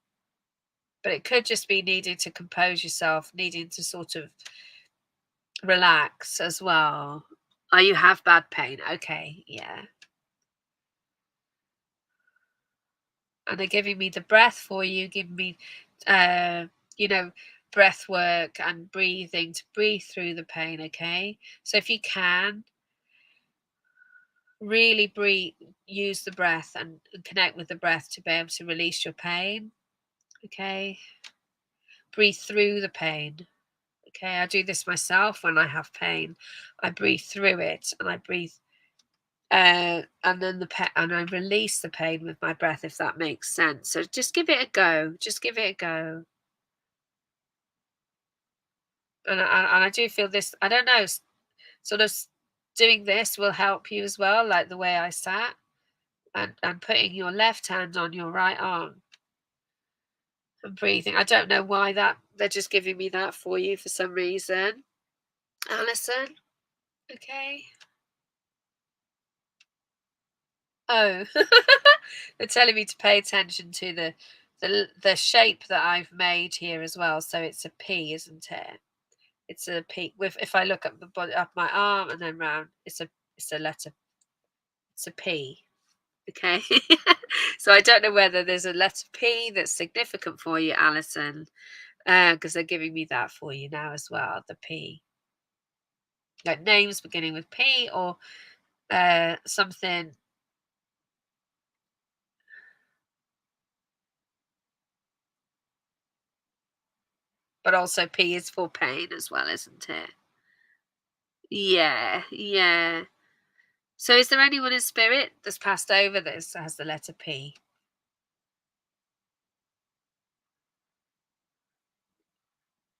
But it could just be needing to compose yourself, needing to sort of relax as well. Oh, you have bad pain. Okay, yeah. And they're giving me the breath for you, giving me, uh, you know, breath work and breathing to breathe through the pain. Okay, so if you can really breathe, use the breath and connect with the breath to be able to release your pain. Okay, breathe through the pain. Okay, I do this myself when I have pain. I breathe through it and I breathe. And then and I release the pain with my breath, if that makes sense. So just give it a go. Just give it a go. And I do feel this. I don't know. Sort of doing this will help you as well, like the way I sat, and putting your left hand on your right arm and breathing. I don't know why that they're just giving me that for you for some reason. Alison, okay. Oh, they're telling me to pay attention to the shape that I've made here as well. So it's a P, isn't it? It's a P. With if I look up the body, up my arm and then round, it's a letter. It's a P. Okay. So I don't know whether there's a letter P that's significant for you, Alison, because they're giving me that for you now as well. The P, like names beginning with P or something. But also P is for pain as well, isn't it? Yeah, yeah. So is there anyone in spirit that's passed over that has the letter P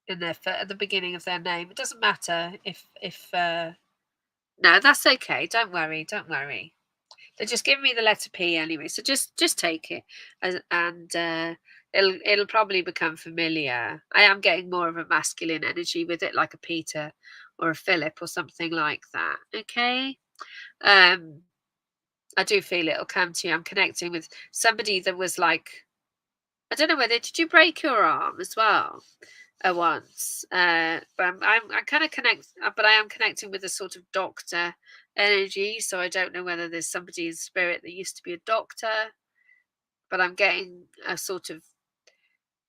in at the beginning of their name? It doesn't matter if no, that's okay. Don't worry, don't worry. They're just giving me the letter P anyway, so just take it, and it'll probably become familiar. I am getting more of a masculine energy with it, like a Peter or a Philip or something like that. Okay. Um, I do feel it'll come to you. I'm connecting with somebody that was like, I don't know whether did you break your arm as well? at once. But I'm kind of but I am connecting with a sort of doctor energy. So I don't know whether there's somebody in spirit that used to be a doctor, but I'm getting a sort of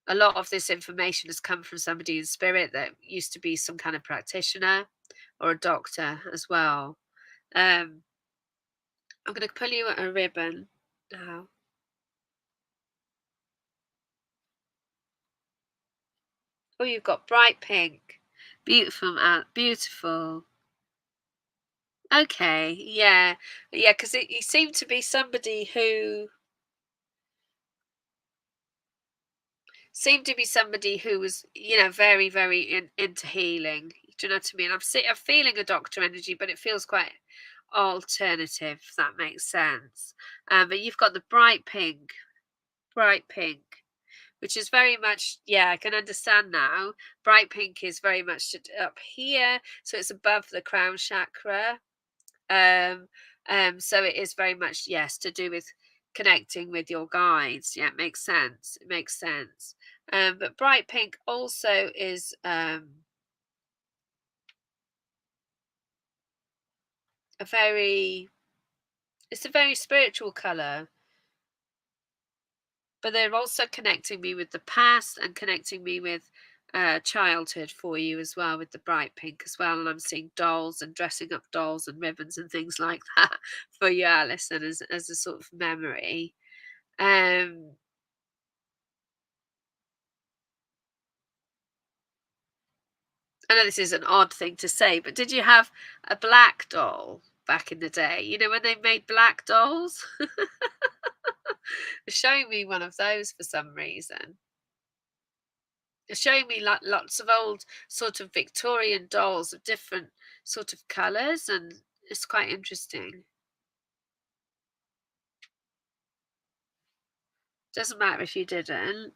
a lot of this information has come from somebody in spirit that used to be some kind of practitioner or a doctor as well. Um, I'm going to pull you a ribbon now. Oh, you've got bright pink. Beautiful, beautiful. Okay, yeah, yeah, because it seemed to be somebody who was, very, very into healing. Do you know what I mean? I'm feeling a doctor energy, but it feels quite alternative, if that makes sense. But you've got the bright pink, which is very much, yeah, I can understand now. Bright pink is very much up here, so it's above the crown chakra. Um, so it is very much, yes, to do with connecting with your guides. Yeah, it makes sense. It makes sense. But bright pink also is a very it's a very spiritual color, but they're also connecting me with the past and connecting me with childhood for you as well, with the bright pink as well. And I'm seeing dolls and dressing up dolls and ribbons and things like that for you, Alison, as a sort of memory. Um, I know this is an odd thing to say, but did you have a black doll back in the day? You know, when they made black dolls? It's showing me one of those for some reason. It's showing me like lots of old sort of Victorian dolls of different sort of colours, and it's quite interesting. Doesn't matter if you didn't.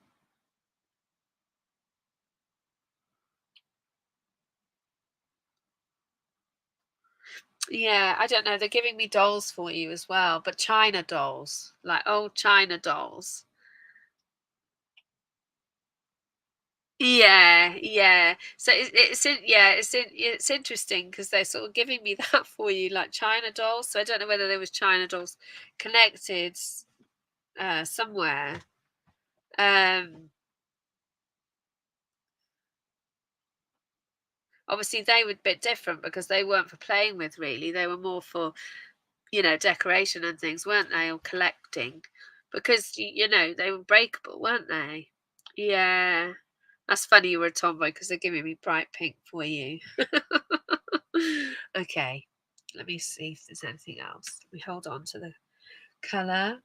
Yeah, I don't know. They're giving me dolls for you as well, but China dolls, like old China dolls. Yeah, yeah. So it's interesting because they're sort of giving me that for you, like China dolls. So I don't know whether there was China dolls connected somewhere. Um, Obviously they were a bit different because they weren't for playing with really. They were more for, decoration and things, weren't they, or collecting? Because they were breakable, weren't they? Yeah. That's funny you were a tomboy because they're giving me bright pink for you. Okay. Let me see if there's anything else. We hold on to the colour.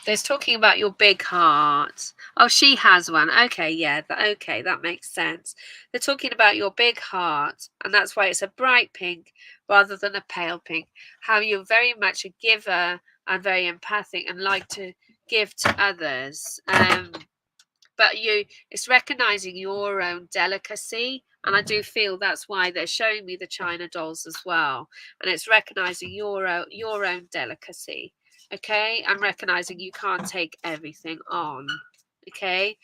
There's talking about your big heart. Oh, she has one. Okay, yeah. Okay, that makes sense. They're talking about your big heart, and that's why it's a bright pink rather than a pale pink. How you're very much a giver and very empathic and like to give to others. But it's recognizing your own delicacy, and I do feel that's why they're showing me the China dolls as well, and it's recognizing your own delicacy. Okay, I'm recognizing you can't take everything on. Okay,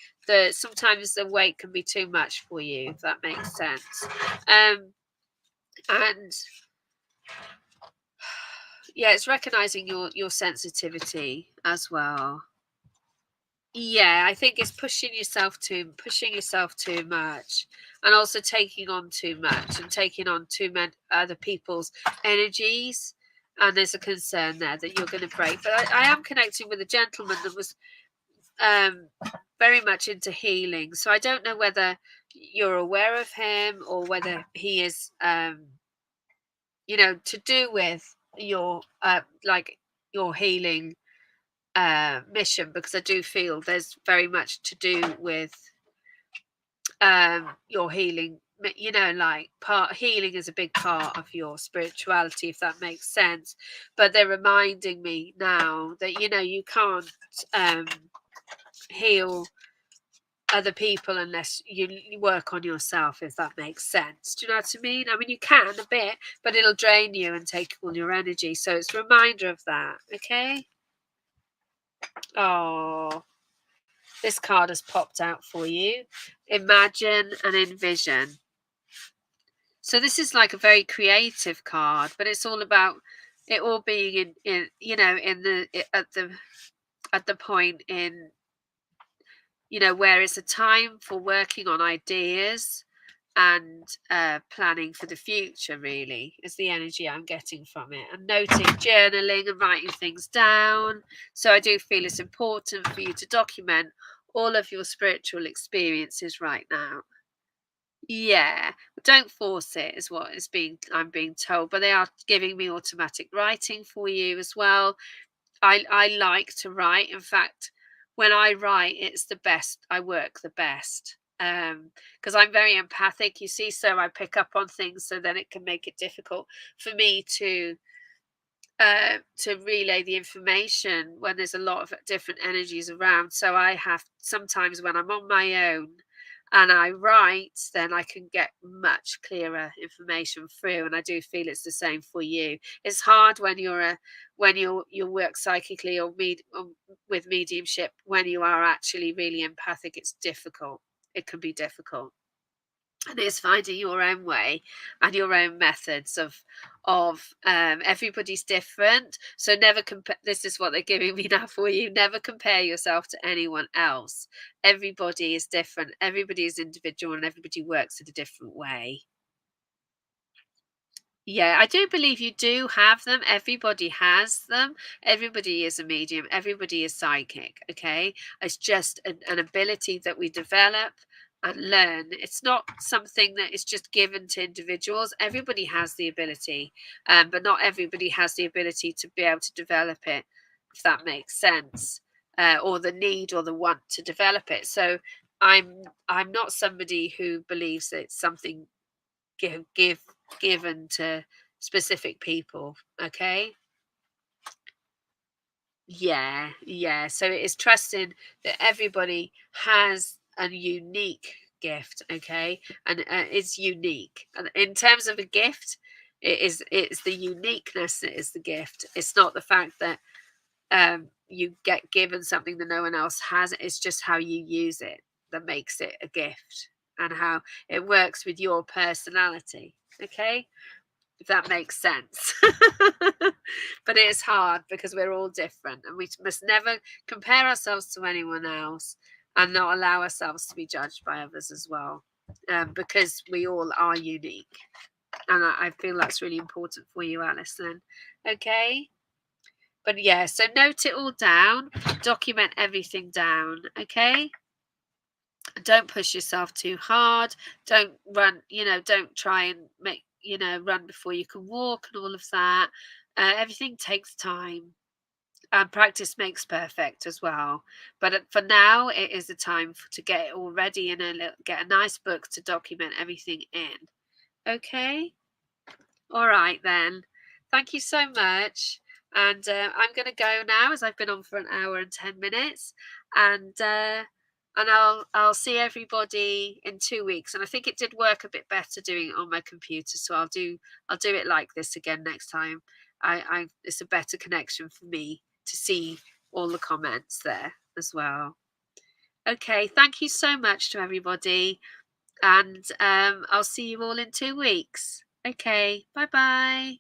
sometimes the weight can be too much for you, if that makes sense. And yeah, it's recognizing your sensitivity as well. Yeah, I think it's pushing yourself too much, and also taking on too much and taking on too many other people's energies. And there's a concern there that you're going to break. But I am connecting with a gentleman that was um, very much into healing. So I don't know whether you're aware of him or whether he is, to do with your like your healing mission, because I do feel there's very much to do with your healing. Like part healing is a big part of your spirituality, if that makes sense. But they're reminding me now that you can't um, heal other people unless you work on yourself, if that makes sense. Do you know what I mean? I mean, you can a bit, but it'll drain you and take all your energy. So it's a reminder of that. Okay. Oh. This card has popped out for you. Imagine and envision. So this is like a very creative card, but it's all about it all being in at the point in where it's a time for working on ideas and planning for the future, really, is the energy I'm getting from it. And noting, journaling, and writing things down. So I do feel it's important for you to document all of your spiritual experiences right now. Yeah, don't force it, is what I'm being told. But they are giving me automatic writing for you as well. I like to write. In fact, when I write, it's the best. I work the best because I'm very empathic. You see, so I pick up on things. So then it can make it difficult for me to relay the information when there's a lot of different energies around. So I have sometimes when I'm on my own and I write, then I can get much clearer information through. And I do feel it's the same for you. It's hard when you work psychically or with mediumship, when you are actually really empathic. It's difficult. It can be difficult, and it's finding your own way and your own methods of everybody's different, so never compare. This is what they're giving me now for you. Never compare yourself to anyone else. Everybody is different, everybody is individual, and everybody works in a different way. Yeah, I do believe you do have them. Everybody has them. Everybody is a medium. Everybody is psychic. Okay. It's just an ability that we develop and learn. It's not something that is just given to individuals. Everybody has the ability, but not everybody has the ability to be able to develop it, if that makes sense, or the need or the want to develop it. So I'm not somebody who believes that it's something given to specific people. Okay. Yeah, so it is trusting that everybody has a unique gift. Okay. And it's unique, and in terms of a gift, it's the uniqueness that is the gift. It's not the fact that you get given something that no one else has. It's just how you use it that makes it a gift, and how it works with your personality. Okay, if that makes sense. But it is hard because we're all different, and we must never compare ourselves to anyone else, and not allow ourselves to be judged by others as well, because we all are unique. And I feel that's really important for you, Alison. Okay. But yeah, so note it all down, document everything down. Okay. Don't push yourself too hard. Don't run, don't try and make, run before you can walk and all of that. Everything takes time, and practice makes perfect as well. But for now, it is the time to get it all ready and get a nice book to document everything in. Okay. All right, then. Thank you so much. And I'm going to go now, as I've been on for an hour and 10 minutes. And I'll see everybody in 2 weeks. And I think it did work a bit better doing it on my computer, so I'll do it like this again next time. I It's a better connection for me to see all the comments there as well. Okay, thank you so much to everybody. And I'll see you all in 2 weeks. Okay, bye bye.